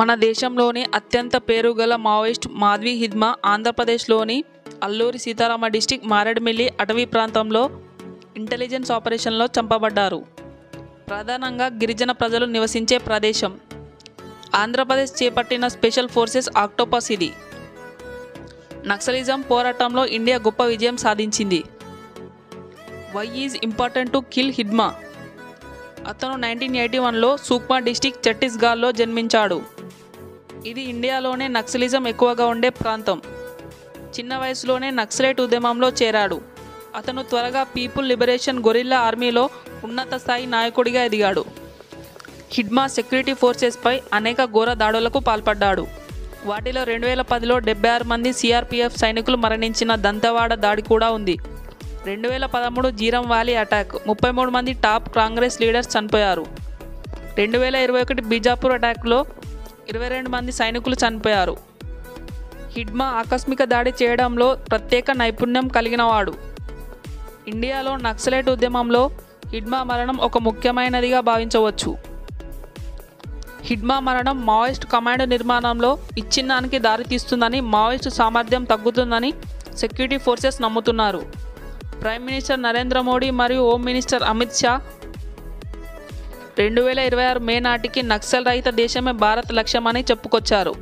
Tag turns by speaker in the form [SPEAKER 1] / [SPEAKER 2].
[SPEAKER 1] మన దేశంలోని అత్యంత పేరుగల మావోయిస్ట్ మాధవి హిద్మా ఆంధ్రప్రదేశ్లోని అల్లూరి సీతారామ డిస్టిక్ మారేడుమిల్లి అటవీ ప్రాంతంలో ఇంటెలిజెన్స్ ఆపరేషన్లో చంపబడ్డారు. ప్రధానంగా గిరిజన ప్రజలు నివసించే ప్రదేశం. ఆంధ్రప్రదేశ్ చేపట్టిన స్పెషల్ ఫోర్సెస్ ఆక్టోపస్ ఇది. నక్సలిజం పోరాటంలో ఇండియా గొప్ప విజయం సాధించింది. Why is important to kill Hidma? అతను 1981లో సుక్మా డిస్టిక్ ఛత్తీస్గఢ్లో జన్మించాడు. ఇది ఇండియాలోనే నక్సలిజం ఎక్కువగా ఉండే ప్రాంతం. చిన్న వయసులోనే నక్సలైట్ ఉద్యమంలో చేరాడు. అతను త్వరగా పీపుల్ లిబరేషన్ గొరిల్లా ఆర్మీలో ఉన్నత స్థాయి నాయకుడిగా ఎదిగాడు. హిడ్మా సెక్యూరిటీ ఫోర్సెస్పై అనేక ఘోర దాడులకు పాల్పడ్డాడు. వాటిలో 2010లో 76 మంది సిఆర్పిఎఫ్ సైనికులు మరణించిన దంతెవాడ దాడి కూడా ఉంది. 2013 జీరం వ్యాలీ అటాక్, 33 మంది టాప్ కాంగ్రెస్ లీడర్స్ చనిపోయారు. 2021 బీజాపూర్ అటాక్లో 22 మంది సైనికులు చనిపోయారు. హిడ్మా ఆకస్మిక దాడి చేయడంలో ప్రత్యేక నైపుణ్యం కలిగినవాడు. ఇండియాలో నక్సలైట్ ఉద్యమంలో హిడ్మా మరణం ఒక ముఖ్యమైనదిగా భావించవచ్చు. హిడ్మా మరణం మావోయిస్ట్ కమాండ్ నిర్మాణంలో విచ్ఛిన్నానికి దారితీస్తుందని, మావోయిస్టు సామర్థ్యం తగ్గుతుందని సెక్యూరిటీ ఫోర్సెస్ నమ్ముతున్నారు. ప్రైమ్ మినిస్టర్ నరేంద్ర మోడీ మరియు హోమ్ మినిస్టర్ అమిత్ షా 2026 మే నాటికి నక్సల్ రహిత దేశమే భారత్ లక్ష్యమని చెప్పుకొచ్చారు.